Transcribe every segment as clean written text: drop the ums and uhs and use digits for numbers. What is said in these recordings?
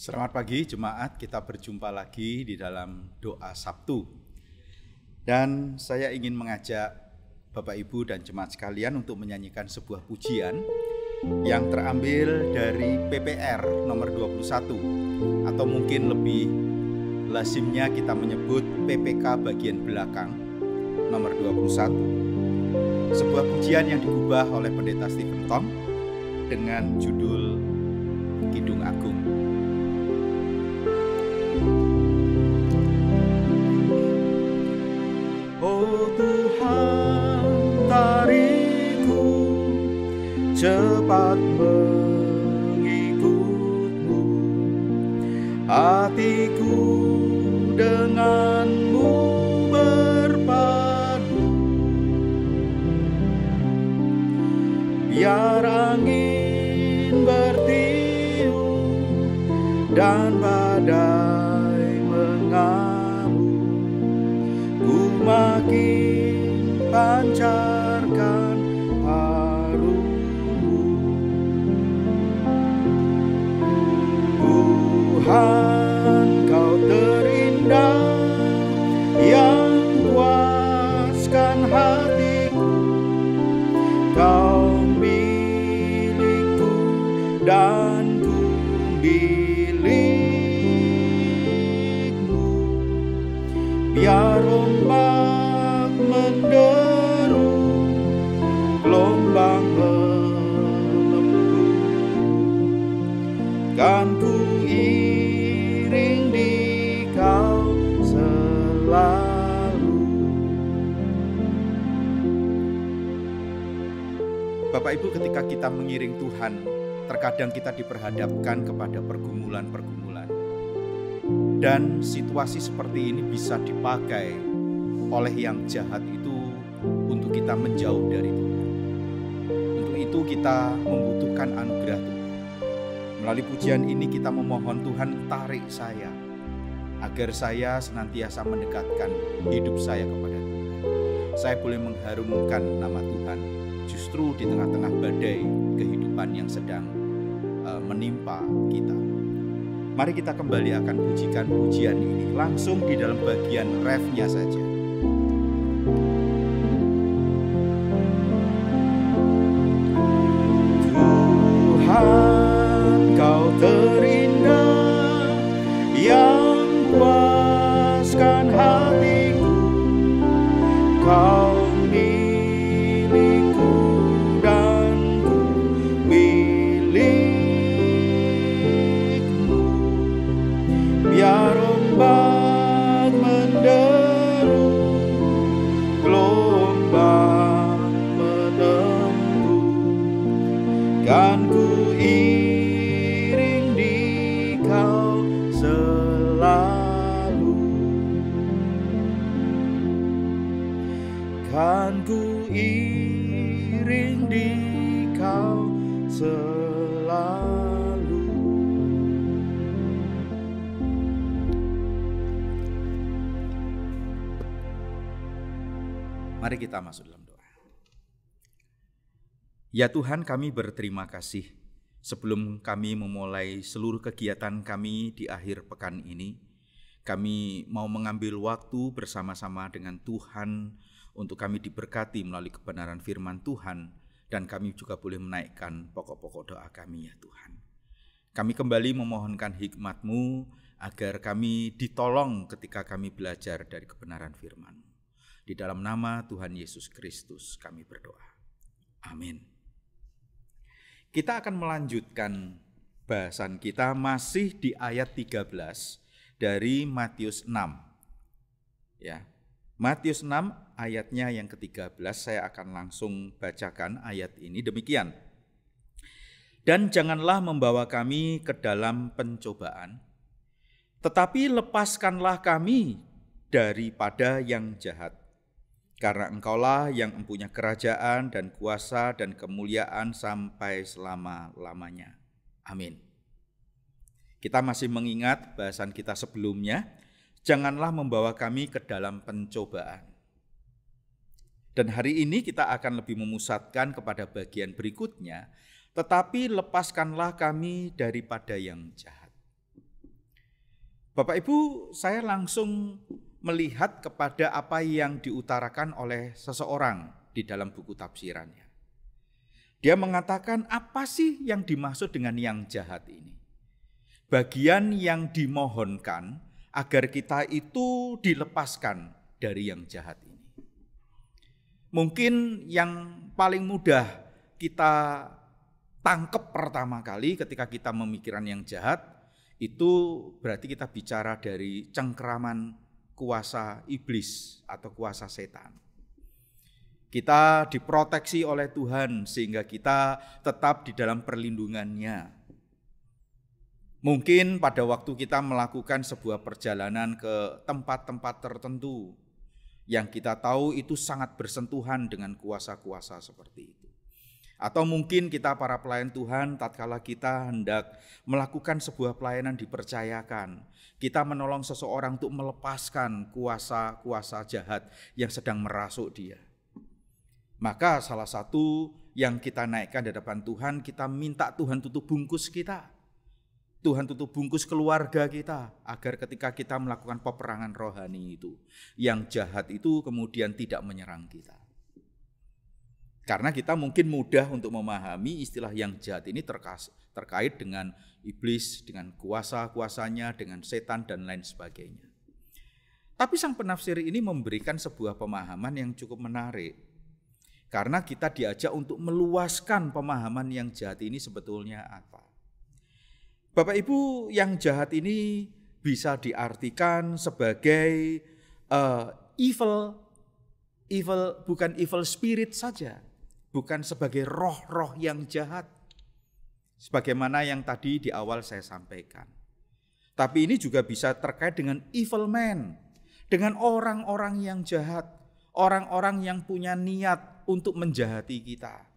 Selamat pagi jemaat, kita berjumpa lagi di dalam doa Sabtu. Dan saya ingin mengajak Bapak Ibu dan jemaat sekalian untuk menyanyikan sebuah pujian yang terambil dari PPR nomor 21, atau mungkin lebih lazimnya kita menyebut PPK bagian belakang nomor 21. Sebuah pujian yang diubah oleh Pendeta Stephen Tong dengan judul Kidung Agung. Oh Tuhan, tariku cepat mengikut-Mu, hatiku dengan-Mu berpadu. Biar angin bertiup dan badai mengamuk, ku makin pancarkan harum-Mu. Tuhan, Kau terindah yang puaskan hatiku, Kau milikku dan ku milik-Mu. Biar ombak menderu, gelombang menembus, kan ku iring di Kau selalu. Bapak Ibu, ketika kita mengiring Tuhan, terkadang kita diperhadapkan kepada pergumulan-pergumulan. Dan situasi seperti ini bisa dipakai oleh yang jahat itu untuk kita menjauh dari Tuhan. Untuk itu kita membutuhkan anugerah Tuhan. Melalui pujian ini kita memohon, Tuhan, tarik saya, agar saya senantiasa mendekatkan hidup saya kepada Tuhan. Saya boleh mengharumkan nama Tuhan justru di tengah-tengah badai kehidupan yang sedang menimpa kita. Mari kita kembali akan pujikan pujian ini langsung di dalam bagian refnya saja. Tuhan, Kau terindah yang puaskan hatiku, Kau milikku dan ku milik. Biar ombak menderu, gelombang menembus, kan ku iring di Kau selalu. Kan ku iring di Kau selalu. Mari kita masuk dalam doa. Ya Tuhan, kami berterima kasih sebelum kami memulai seluruh kegiatan kami di akhir pekan ini. Kami mau mengambil waktu bersama-sama dengan Tuhan untuk kami diberkati melalui kebenaran firman Tuhan, dan kami juga boleh menaikkan pokok-pokok doa kami, ya Tuhan. Kami kembali memohonkan hikmat-Mu agar kami ditolong ketika kami belajar dari kebenaran firman-Mu. Di dalam nama Tuhan Yesus Kristus kami berdoa. Amin. Kita akan melanjutkan bahasan kita masih di ayat 13 dari Matius 6. Ya. Matius 6 ayatnya yang ke-13, saya akan langsung bacakan ayat ini demikian. Dan janganlah membawa kami ke dalam pencobaan, tetapi lepaskanlah kami daripada yang jahat. Karena Engkaulah yang mempunyai kerajaan dan kuasa dan kemuliaan sampai selama-lamanya. Amin. Kita masih mengingat bahasan kita sebelumnya, janganlah membawa kami ke dalam pencobaan. Dan hari ini kita akan lebih memusatkan kepada bagian berikutnya, tetapi lepaskanlah kami daripada yang jahat. Bapak Ibu, saya langsung melihat kepada apa yang diutarakan oleh seseorang di dalam buku tafsirannya. Dia mengatakan, apa sih yang dimaksud dengan yang jahat ini? Bagian yang dimohonkan agar kita itu dilepaskan dari yang jahat ini. Mungkin yang paling mudah kita tangkap pertama kali ketika kita memikirkan yang jahat, itu berarti kita bicara dari cengkeraman kuasa iblis atau kuasa setan. Kita diproteksi oleh Tuhan sehingga kita tetap di dalam perlindungannya. Mungkin pada waktu kita melakukan sebuah perjalanan ke tempat-tempat tertentu yang kita tahu itu sangat bersentuhan dengan kuasa-kuasa seperti itu. Atau mungkin kita para pelayan Tuhan tatkala kita hendak melakukan sebuah pelayanan dipercayakan, kita menolong seseorang untuk melepaskan kuasa-kuasa jahat yang sedang merasuk dia. Maka salah satu yang kita naikkan di hadapan Tuhan, kita minta Tuhan tutup bungkus kita. Tuhan tutup bungkus keluarga kita, agar ketika kita melakukan peperangan rohani itu, yang jahat itu kemudian tidak menyerang kita. Karena kita mungkin mudah untuk memahami istilah yang jahat ini terkait dengan iblis, dengan kuasa-kuasanya, dengan setan dan lain sebagainya. Tapi sang penafsir ini memberikan sebuah pemahaman yang cukup menarik. Karena kita diajak untuk meluaskan pemahaman yang jahat ini sebetulnya apa. Bapak Ibu, yang jahat ini bisa diartikan sebagai evil, bukan evil spirit saja, bukan sebagai roh-roh yang jahat, sebagaimana yang tadi di awal saya sampaikan. Tapi ini juga bisa terkait dengan evil man, dengan orang-orang yang jahat, orang-orang yang punya niat untuk menjahati kita,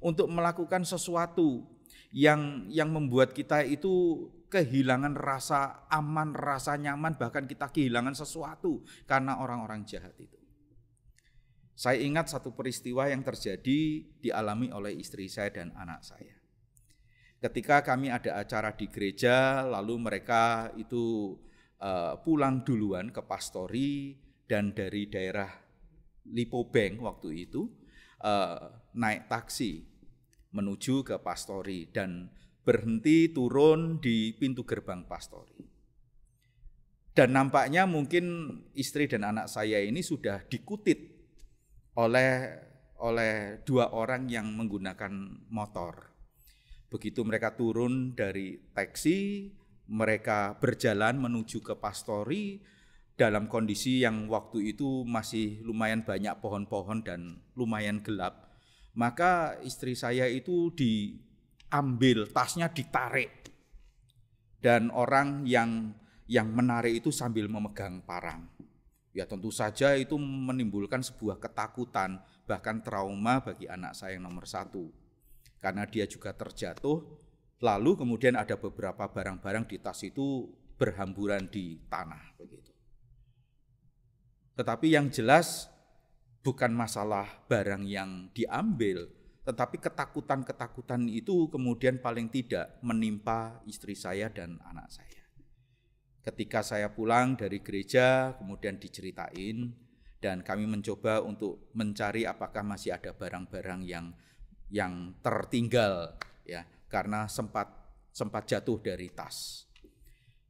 untuk melakukan sesuatu yang membuat kita itu kehilangan rasa aman, rasa nyaman, bahkan kita kehilangan sesuatu karena orang-orang jahat itu. Saya ingat satu peristiwa yang terjadi dialami oleh istri saya dan anak saya. Ketika kami ada acara di gereja, lalu mereka itu pulang duluan ke pastori, dan dari daerah Lipo Bank waktu itu naik taksi menuju ke pastori dan berhenti turun di pintu gerbang pastori. Dan nampaknya mungkin istri dan anak saya ini sudah dikutit oleh dua orang yang menggunakan motor. Begitu mereka turun dari taksi, mereka berjalan menuju ke pastori dalam kondisi yang waktu itu masih lumayan banyak pohon-pohon dan lumayan gelap. Maka istri saya itu diambil, tasnya ditarik. Dan orang yang menarik itu sambil memegang parang. Ya tentu saja itu menimbulkan sebuah ketakutan, bahkan trauma bagi anak saya yang nomor 1. Karena dia juga terjatuh, lalu kemudian ada beberapa barang-barang di tas itu berhamburan di tanah begitu. Tetapi yang jelas bukan masalah barang yang diambil, tetapi ketakutan-ketakutan itu kemudian paling tidak menimpa istri saya dan anak saya. Ketika saya pulang dari gereja, kemudian diceritain, dan kami mencoba untuk mencari apakah masih ada barang-barang yang tertinggal, ya, karena sempat jatuh dari tas.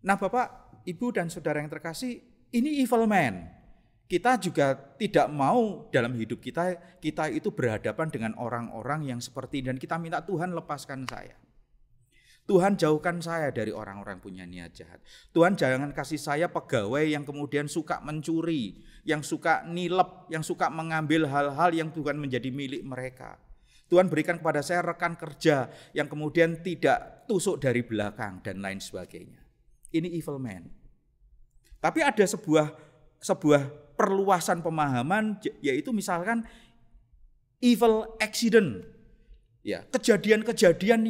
Nah, Bapak, Ibu dan Saudara yang terkasih, ini evil man. Kita juga tidak mau dalam hidup kita itu berhadapan dengan orang-orang yang seperti ini, dan kita minta Tuhan lepaskan saya. Tuhan jauhkan saya dari orang-orang punya niat jahat. Tuhan jangan kasih saya pegawai yang kemudian suka mencuri, yang suka nilep, yang suka mengambil hal-hal yang Tuhan menjadi milik mereka. Tuhan berikan kepada saya rekan kerja yang kemudian tidak tusuk dari belakang dan lain sebagainya. Ini evil man. Tapi ada sebuah perluasan pemahaman, yaitu misalkan evil accident. Ya, kejadian-kejadian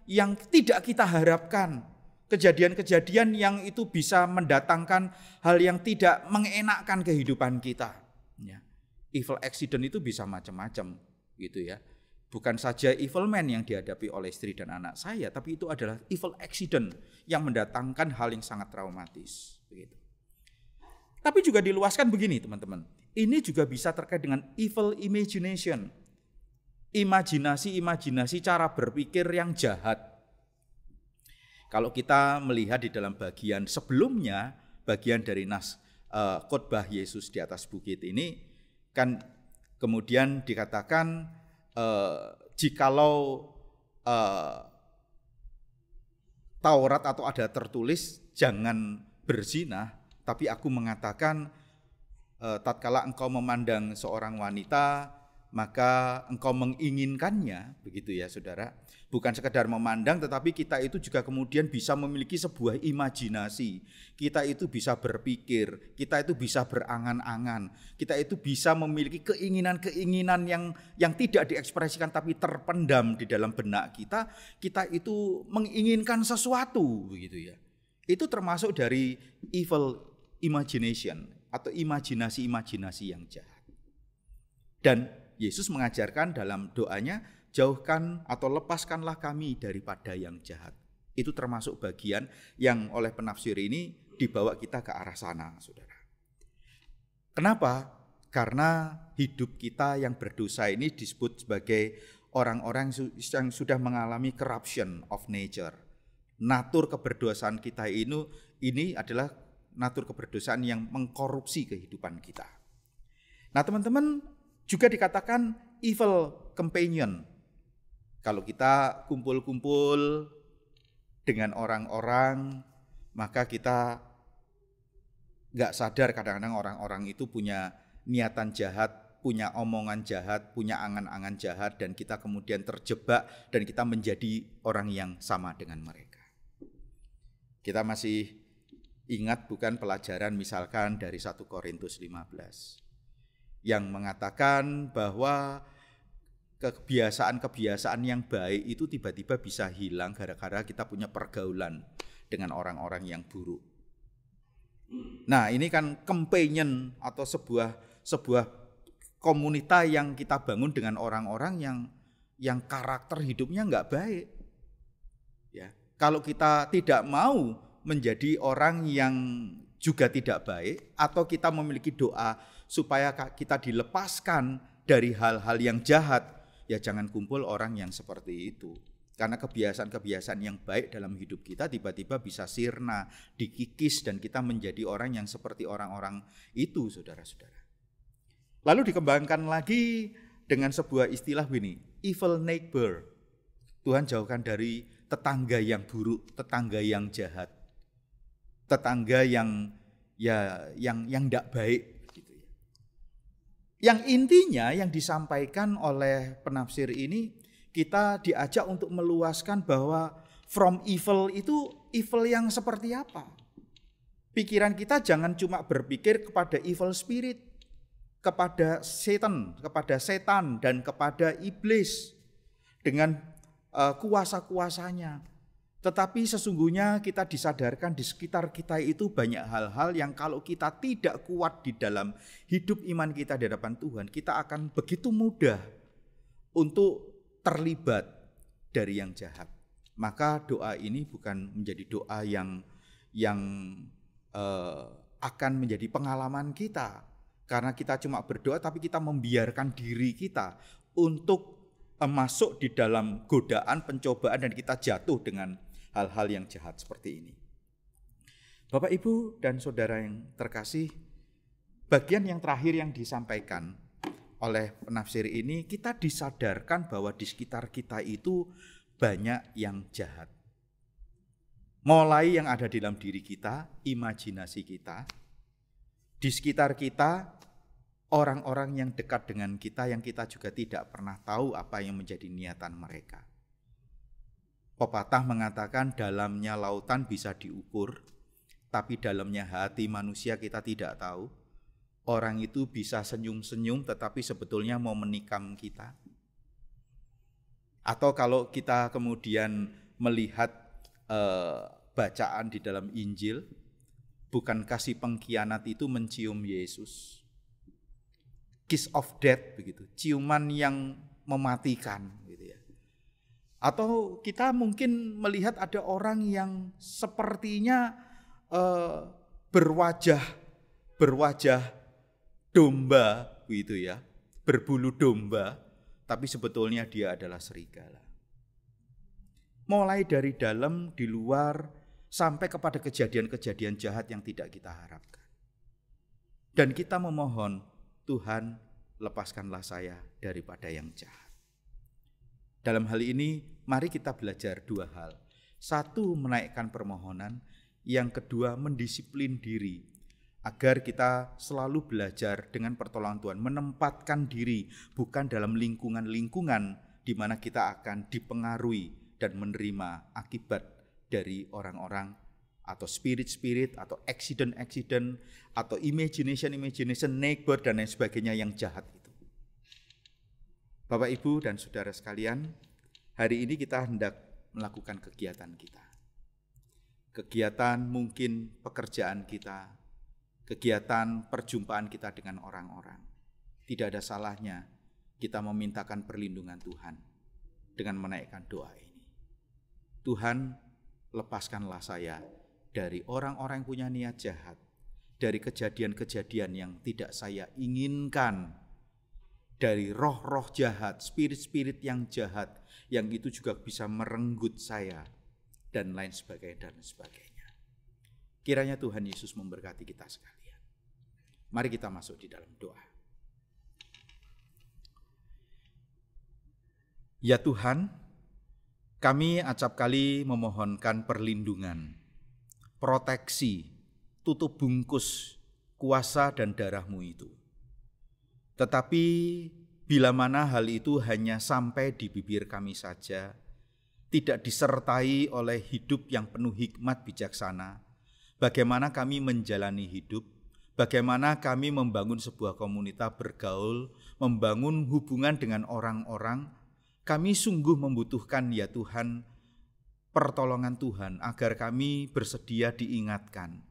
yang tidak kita harapkan. Kejadian-kejadian yang itu bisa mendatangkan hal yang tidak mengenakkan kehidupan kita. Ya. Evil accident itu bisa macam-macam gitu ya. Bukan saja evil man yang dihadapi oleh istri dan anak saya, tapi itu adalah evil accident yang mendatangkan hal yang sangat traumatis. begitu. Tapi juga diluaskan begini teman-teman. Ini juga bisa terkait dengan evil imagination. Imajinasi cara berpikir yang jahat. Kalau kita melihat di dalam bagian sebelumnya, bagian dari khotbah Yesus di atas bukit ini, kan kemudian dikatakan jikalau Taurat atau ada tertulis jangan berzina, tapi aku mengatakan tatkala engkau memandang seorang wanita, maka engkau menginginkannya, begitu ya saudara. Bukan sekedar memandang, tetapi kita itu juga kemudian bisa memiliki sebuah imajinasi. Kita itu bisa berpikir, kita itu bisa berangan-angan, kita itu bisa memiliki keinginan-keinginan yang tidak diekspresikan tapi terpendam di dalam benak kita. Kita itu menginginkan sesuatu, begitu ya. Itu termasuk dari evil imagination atau imajinasi-imajinasi yang jahat. Dan Yesus mengajarkan dalam doanya, jauhkan atau lepaskanlah kami daripada yang jahat. Itu termasuk bagian yang oleh penafsir ini dibawa kita ke arah sana, saudara. Kenapa? Karena hidup kita yang berdosa ini disebut sebagai orang-orang yang sudah mengalami corruption of nature. Natur keberdosaan kita ini adalah natur keberdosaan yang mengkorupsi kehidupan kita. Nah teman-teman, juga dikatakan evil companion. Kalau kita kumpul-kumpul dengan orang-orang, maka kita nggak sadar kadang-kadang orang-orang itu punya niatan jahat, punya omongan jahat, punya angan-angan jahat, dan kita kemudian terjebak dan kita menjadi orang yang sama dengan mereka. Kita masih ingat bukan pelajaran misalkan dari 1 Korintus 15 yang mengatakan bahwa kebiasaan-kebiasaan yang baik itu tiba-tiba bisa hilang gara-gara kita punya pergaulan dengan orang-orang yang buruk. Nah, ini kan companion atau sebuah komunitas yang kita bangun dengan orang-orang yang karakter hidupnya enggak baik. Ya, kalau kita tidak mau menjadi orang yang juga tidak baik, atau kita memiliki doa supaya kita dilepaskan dari hal-hal yang jahat, ya jangan kumpul orang yang seperti itu. Karena kebiasaan-kebiasaan yang baik dalam hidup kita tiba-tiba bisa sirna, dikikis, dan kita menjadi orang yang seperti orang-orang itu, saudara-saudara. Lalu dikembangkan lagi dengan sebuah istilah ini, evil neighbor. Tuhan jauhkan dari tetangga yang buruk, tetangga yang jahat, tetangga yang tidak baik. Yang intinya yang disampaikan oleh penafsir ini, kita diajak untuk meluaskan bahwa from evil itu evil yang seperti apa. Pikiran kita jangan cuma berpikir kepada evil spirit, kepada setan dan kepada iblis dengan kuasa-kuasanya. Tetapi sesungguhnya kita disadarkan di sekitar kita itu banyak hal-hal yang kalau kita tidak kuat di dalam hidup iman kita di hadapan Tuhan, kita akan begitu mudah untuk terlibat dari yang jahat. Maka doa ini bukan menjadi doa yang akan menjadi pengalaman kita. Karena kita cuma berdoa tapi kita membiarkan diri kita untuk masuk di dalam godaan, pencobaan, dan kita jatuh dengan hal-hal yang jahat seperti ini. Bapak, Ibu, dan saudara yang terkasih, bagian yang terakhir yang disampaikan oleh penafsir ini, kita disadarkan bahwa di sekitar kita itu banyak yang jahat. Mulai yang ada di dalam diri kita, imajinasi kita, di sekitar kita, orang-orang yang dekat dengan kita yang kita juga tidak pernah tahu apa yang menjadi niatan mereka. Pepatah mengatakan dalamnya lautan bisa diukur, tapi dalamnya hati manusia kita tidak tahu. Orang itu bisa senyum-senyum tetapi sebetulnya mau menikam kita. Atau kalau kita kemudian melihat bacaan di dalam Injil, bukankah si pengkhianat itu mencium Yesus? Kiss of death begitu, ciuman yang mematikan gitu ya. Atau kita mungkin melihat ada orang yang sepertinya berwajah domba gitu ya, berbulu domba, tapi sebetulnya dia adalah serigala. Mulai dari dalam, di luar, sampai kepada kejadian-kejadian jahat yang tidak kita harapkan. Dan kita memohon, Tuhan, lepaskanlah saya daripada yang jahat. Dalam hal ini, mari kita belajar dua hal. Satu, menaikkan permohonan. Yang kedua, mendisiplin diri. Agar kita selalu belajar dengan pertolongan Tuhan. Menempatkan diri, bukan dalam lingkungan-lingkungan di mana kita akan dipengaruhi dan menerima akibat dari orang-orang atau spirit-spirit, atau accident, atau imagination, neighbor, dan lain sebagainya yang jahat itu. Bapak, Ibu, dan saudara sekalian, hari ini kita hendak melakukan kegiatan kita. Kegiatan mungkin pekerjaan kita, kegiatan perjumpaan kita dengan orang-orang. Tidak ada salahnya kita memintakan perlindungan Tuhan dengan menaikkan doa ini. Tuhan, lepaskanlah saya dari orang-orang yang punya niat jahat, dari kejadian-kejadian yang tidak saya inginkan, dari roh-roh jahat, spirit-spirit yang jahat, yang itu juga bisa merenggut saya, dan lain sebagainya, Kiranya Tuhan Yesus memberkati kita sekalian. Mari kita masuk di dalam doa. Ya Tuhan, kami acap kali memohonkan perlindungan, proteksi, tutup bungkus kuasa dan darah-Mu itu. Tetapi bila mana hal itu hanya sampai di bibir kami saja, tidak disertai oleh hidup yang penuh hikmat bijaksana, bagaimana kami menjalani hidup, bagaimana kami membangun sebuah komunitas bergaul, membangun hubungan dengan orang-orang, kami sungguh membutuhkan ya Tuhan, pertolongan Tuhan agar kami bersedia diingatkan.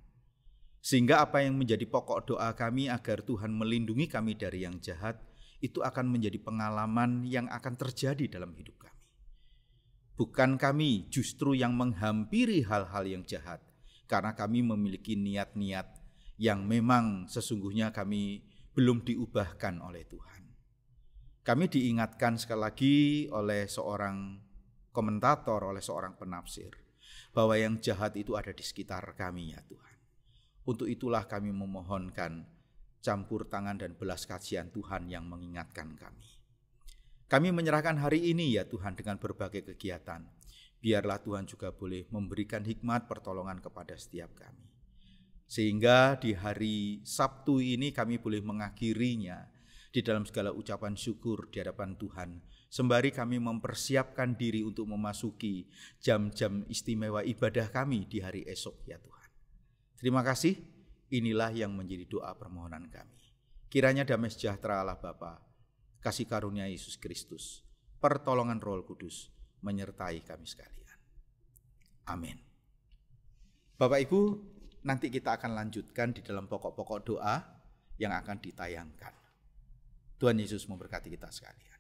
Sehingga apa yang menjadi pokok doa kami agar Tuhan melindungi kami dari yang jahat, itu akan menjadi pengalaman yang akan terjadi dalam hidup kami. Bukan kami justru yang menghampiri hal-hal yang jahat, karena kami memiliki niat-niat yang memang sesungguhnya kami belum diubahkan oleh Tuhan. Kami diingatkan sekali lagi oleh seorang komentator, oleh seorang penafsir, bahwa yang jahat itu ada di sekitar kami ya Tuhan. Untuk itulah kami memohonkan campur tangan dan belas kasihan Tuhan yang mengingatkan kami. Kami menyerahkan hari ini ya Tuhan dengan berbagai kegiatan. Biarlah Tuhan juga boleh memberikan hikmat pertolongan kepada setiap kami. Sehingga di hari Sabtu ini kami boleh mengakhirinya di dalam segala ucapan syukur di hadapan Tuhan. Sembari kami mempersiapkan diri untuk memasuki jam-jam istimewa ibadah kami di hari esok ya Tuhan. Terima kasih, inilah yang menjadi doa permohonan kami. Kiranya damai sejahtera Allah Bapa, kasih karunia Yesus Kristus, pertolongan Roh Kudus menyertai kami sekalian. Amin. Bapak Ibu, nanti kita akan lanjutkan di dalam pokok-pokok doa yang akan ditayangkan. Tuhan Yesus memberkati kita sekalian.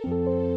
Thank you.